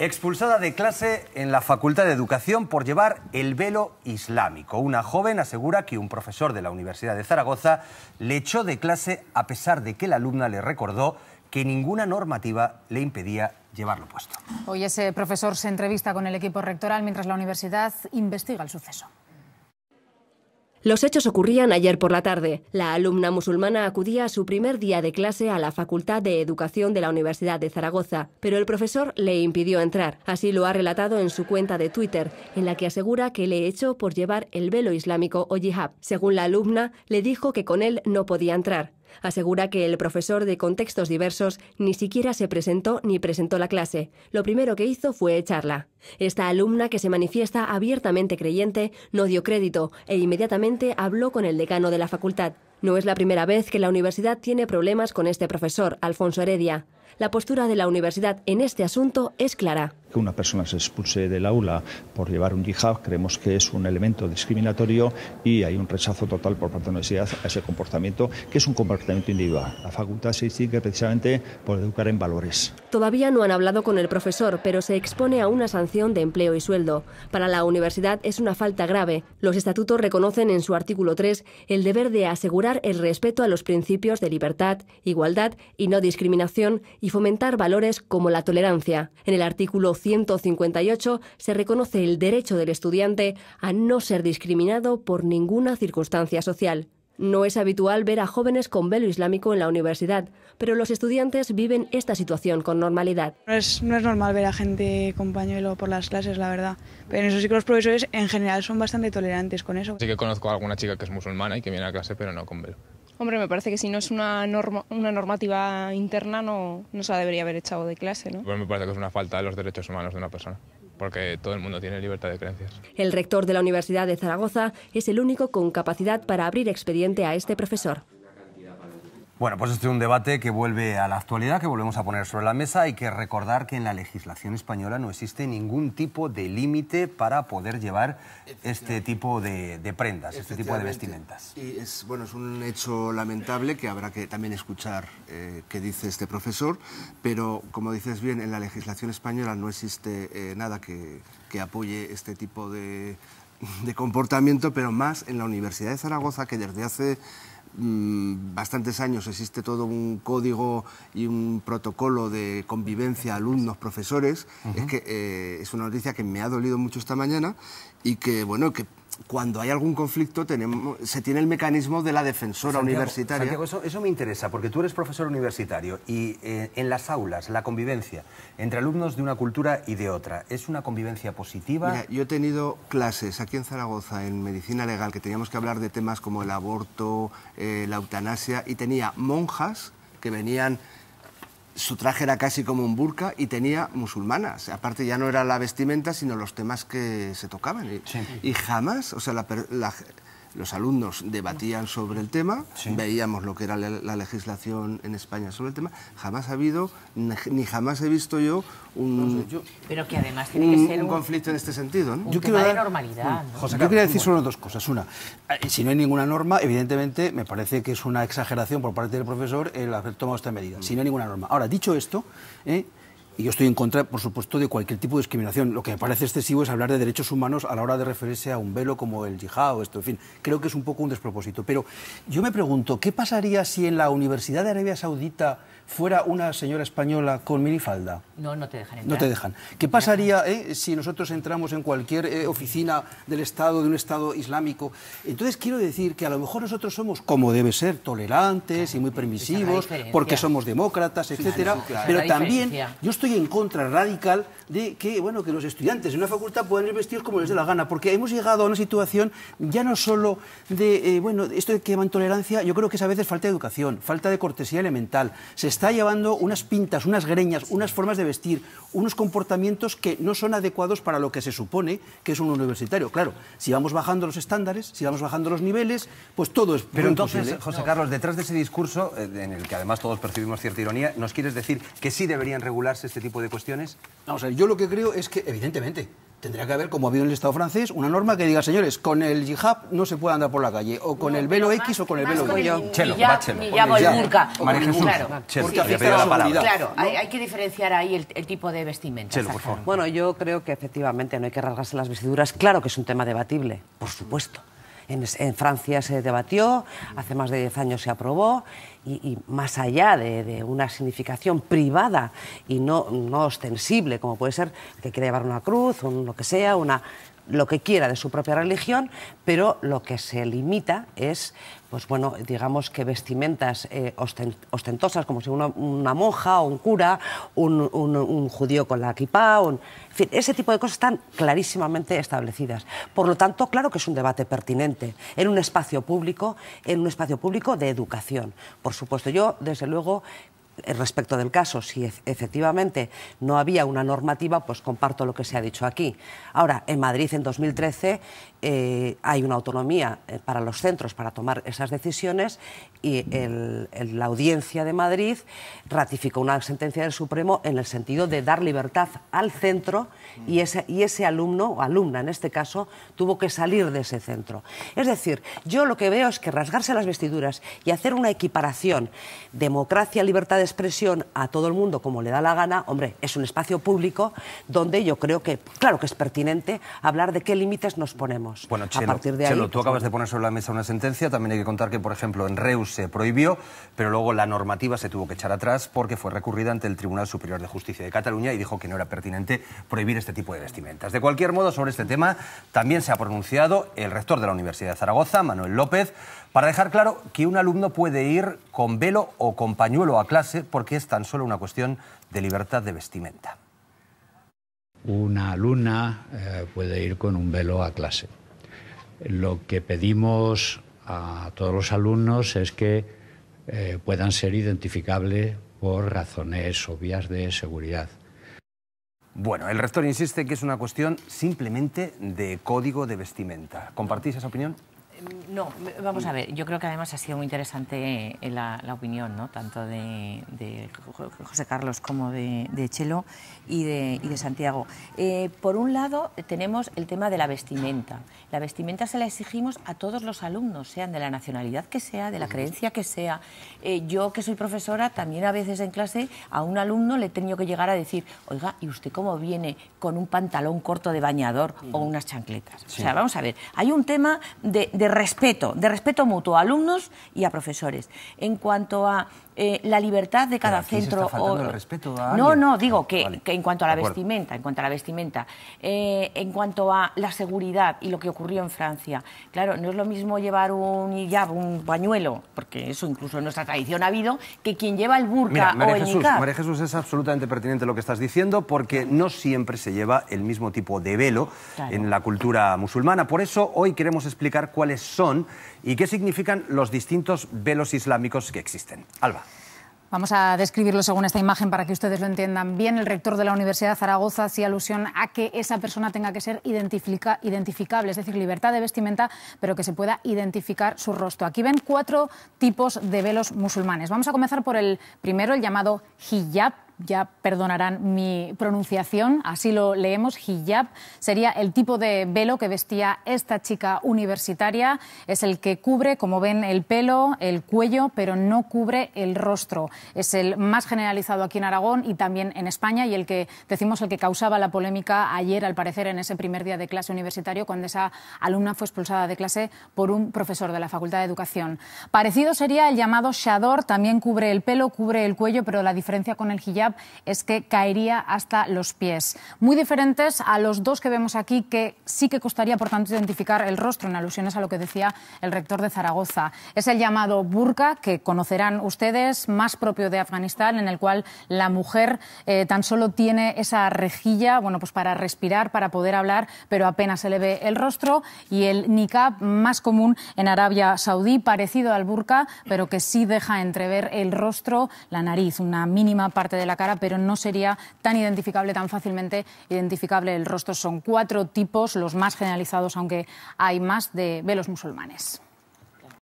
Expulsada de clase en la Facultad de Educación por llevar el velo islámico. Una joven asegura que un profesor de la Universidad de Zaragoza le echó de clase a pesar de que la alumna le recordó que ninguna normativa le impedía llevarlo puesto. Hoy ese profesor se entrevista con el equipo rectoral mientras la universidad investiga el suceso. Los hechos ocurrían ayer por la tarde. La alumna musulmana acudía a su primer día de clase a la Facultad de Educación de la Universidad de Zaragoza, pero el profesor le impidió entrar. Así lo ha relatado en su cuenta de Twitter, en la que asegura que le echó por llevar el velo islámico o yihad. Según la alumna, le dijo que con él no podía entrar. Asegura que el profesor, de contextos diversos, ni siquiera se presentó ni presentó la clase. Lo primero que hizo fue echarla. Esta alumna, que se manifiesta abiertamente creyente, no dio crédito e inmediatamente habló con el decano de la facultad. No es la primera vez que la universidad tiene problemas con este profesor, Alfonso Heredia. La postura de la universidad en este asunto es clara. Que una persona se expulse del aula por llevar un yihad creemos que es un elemento discriminatorio y hay un rechazo total por parte de la universidad a ese comportamiento, que es un comportamiento individual. La facultad se distingue precisamente por educar en valores. Todavía no han hablado con el profesor, pero se expone a una sanción de empleo y sueldo. Para la universidad es una falta grave. Los estatutos reconocen en su artículo 3 el deber de asegurar el respeto a los principios de libertad, igualdad y no discriminación y fomentar valores como la tolerancia. En el artículo 158 se reconoce el derecho del estudiante a no ser discriminado por ninguna circunstancia social. No es habitual ver a jóvenes con velo islámico en la universidad, pero los estudiantes viven esta situación con normalidad. No es normal ver a gente con pañuelo por las clases, la verdad. Pero en eso sí que los profesores en general son bastante tolerantes con eso. Sí que conozco a alguna chica que es musulmana y que viene a clase, pero no con velo. Hombre, me parece que si no es una normativa interna no se la debería haber echado de clase, ¿no? Pues me parece que es una falta de los derechos humanos de una persona, porque todo el mundo tiene libertad de creencias. El rector de la Universidad de Zaragoza es el único con capacidad para abrir expediente a este profesor. Bueno, pues este es un debate que vuelve a la actualidad, que volvemos a poner sobre la mesa. Hay que recordar que en la legislación española no existe ningún tipo de límite para poder llevar este tipo de prendas, este tipo de vestimentas. Y es un hecho lamentable que habrá que también escuchar qué dice este profesor, pero como dices bien, en la legislación española no existe nada que apoye este tipo de comportamiento, pero más en la Universidad de Zaragoza, que desde hace bastantes años existe todo un código y un protocolo de convivencia alumnos-profesores. Es que es una noticia que me ha dolido mucho esta mañana y que, bueno, que cuando hay algún conflicto se tiene el mecanismo de la defensora universitaria. Santiago, eso me interesa, porque tú eres profesor universitario y en las aulas, la convivencia entre alumnos de una cultura y de otra, ¿es una convivencia positiva? Mira, yo he tenido clases aquí en Zaragoza en medicina legal que teníamos que hablar de temas como el aborto, la eutanasia, y tenía monjas que venían. Su traje era casi como un burka y tenía musulmanas. Aparte ya no era la vestimenta, sino los temas que se tocaban. Y jamás, o sea, los alumnos debatían sobre el tema, veíamos lo que era la legislación en España sobre el tema. Jamás ha habido, ni jamás he visto yo pero que además tiene que ser un conflicto en este sentido, ¿no? Un tema de normalidad, ¿no? José, yo quería decir solo dos cosas. Una, si no hay ninguna norma, evidentemente me parece que es una exageración por parte del profesor el haber tomado esta medida. Si no hay ninguna norma. Ahora, dicho esto, y yo estoy en contra, por supuesto, de cualquier tipo de discriminación. Lo que me parece excesivo es hablar de derechos humanos a la hora de referirse a un velo como el yihad o esto. En fin, creo que es un poco un despropósito. Pero yo me pregunto, ¿qué pasaría si en la Universidad de Arabia Saudita fuera una señora española con minifalda? No te dejan entrar. No te dejan. ¿Qué pasaría si nosotros entramos en cualquier oficina del Estado, de un Estado islámico? Entonces quiero decir que a lo mejor nosotros somos, como debe ser, tolerantes y muy permisivos, porque somos demócratas, etcétera. Pero también yo estoy en contra radical de que, bueno, que los estudiantes en una facultad puedan ir vestidos como les dé la gana, porque hemos llegado a una situación ya no solo de, esto de que llaman tolerancia, yo creo que es a veces falta de educación, falta de cortesía elemental. Se está llevando unas pintas, unas greñas, unas formas de vestir, unos comportamientos que no son adecuados para lo que se supone que es un universitario. Claro, si vamos bajando los estándares, si vamos bajando los niveles, pues todo es Pero entonces, posible. José Carlos, detrás de ese discurso, en el que además todos percibimos cierta ironía, ¿nos quieres decir que sí deberían regularse este tipo de cuestiones? Vamos a ver, yo lo que creo es que, evidentemente, Tendría que haber, como ha habido en el Estado francés, una norma que diga, señores, con el hijab no se puede andar por la calle, o con el velo X o con el velo Y. Chelo, el burka. María Jesús, Claro, porque afecta a la seguridad. claro, hay que diferenciar ahí el tipo de vestimenta. Chelo, por favor. Bueno, yo creo que efectivamente no hay que rasgarse las vestiduras. Claro que es un tema debatible, por supuesto. En Francia se debatió, hace más de 10 años se aprobó, y más allá de una significación privada y no ostensible, como puede ser que quiera llevar una cruz, lo que sea, lo que quiera de su propia religión, pero lo que se limita es, pues bueno, digamos que vestimentas ostentosas, como si una monja o un cura, un judío con la kipá, en fin, ese tipo de cosas están clarísimamente establecidas. Por lo tanto, claro que es un debate pertinente en un espacio público de educación. Por supuesto, yo, desde luego, respecto del caso, si efectivamente no había una normativa, pues comparto lo que se ha dicho aquí. Ahora, en Madrid, en 2013, hay una autonomía para los centros para tomar esas decisiones, y la Audiencia de Madrid ratificó una sentencia del Supremo en el sentido de dar libertad al centro, y ese alumno, o alumna en este caso, tuvo que salir de ese centro. Es decir, yo lo que veo es que rasgarse las vestiduras y hacer una equiparación, democracia, libertad de expresión a todo el mundo como le da la gana, hombre, es un espacio público donde yo creo que, claro que es pertinente hablar de qué límites nos ponemos. Bueno, a partir de ahí, Chelo, tú acabas de poner sobre la mesa una sentencia. También hay que contar que, por ejemplo, en Reus se prohibió, pero luego la normativa se tuvo que echar atrás porque fue recurrida ante el Tribunal Superior de Justicia de Cataluña y dijo que no era pertinente prohibir este tipo de vestimentas. De cualquier modo, sobre este tema también se ha pronunciado el rector de la Universidad de Zaragoza, Manuel López, para dejar claro que un alumno puede ir con velo o con pañuelo a clase porque es tan solo una cuestión de libertad de vestimenta. Una alumna puede ir con un velo a clase. Lo que pedimos a todos los alumnos es que puedan ser identificables por razones obvias de seguridad. Bueno, el rector insiste que es una cuestión simplemente de código de vestimenta. ¿Compartís esa opinión? No, vamos a ver, yo creo que además ha sido muy interesante la opinión, ¿no?, tanto de José Carlos como de Chelo y de Santiago. Por un lado tenemos el tema de la vestimenta. La vestimenta se la exigimos a todos los alumnos, sean de la nacionalidad que sea, de la creencia que sea. Yo, que soy profesora, también a veces en clase a un alumno le he tenido que llegar a decir, oiga, ¿y usted cómo viene con un pantalón corto de bañador o unas chancletas? Sí. O sea, vamos a ver, hay un tema de respeto mutuo a alumnos y a profesores. En cuanto a la libertad de cada centro... ¿Se está faltando el respeto a no, alguien? no, digo que Vale. en cuanto a la vestimenta, en cuanto a la seguridad y lo que ocurrió en Francia. Claro, no es lo mismo llevar un hijab, un pañuelo, porque eso incluso en nuestra tradición ha habido, que quien lleva el burka o el niqab. María Jesús, es absolutamente pertinente lo que estás diciendo, porque no siempre se lleva el mismo tipo de velo en la cultura musulmana. Por eso hoy queremos explicar cuáles son y qué significan los distintos velos islámicos que existen. Alba. Vamos a describirlo según esta imagen para que ustedes lo entiendan bien. El rector de la Universidad de Zaragoza hacía alusión a que esa persona tenga que ser identificable, es decir, libertad de vestimenta, pero que se pueda identificar su rostro. Aquí ven 4 tipos de velos musulmanes. Vamos a comenzar por el primero, el llamado hijab. Ya perdonarán mi pronunciación, así lo leemos. Hijab sería el tipo de velo que vestía esta chica universitaria. Es el que cubre, como ven, el pelo, el cuello, pero no cubre el rostro. Es el más generalizado aquí en Aragón y también en España, y el que causaba la polémica ayer, al parecer, en ese primer día de clase universitario, cuando esa alumna fue expulsada de clase por un profesor de la Facultad de Educación. Parecido sería el llamado chador, también cubre el pelo, cubre el cuello, pero la diferencia con el hijab es que caería hasta los pies. Muy diferentes a los dos que vemos aquí, que sí que costaría, por tanto, identificar el rostro, en alusiones a lo que decía el rector de Zaragoza. Es el llamado burka, que conocerán ustedes, más propio de Afganistán, en el cual la mujer tan solo tiene esa rejilla, bueno, pues para respirar, para poder hablar, pero apenas se le ve el rostro. Y el niqab, más común en Arabia Saudí, parecido al burka, pero que sí deja entrever el rostro, la nariz, una mínima parte de la cara, pero no sería tan identificable, tan fácilmente identificable el rostro. Son 4 tipos, los más generalizados, aunque hay más, de velos musulmanes.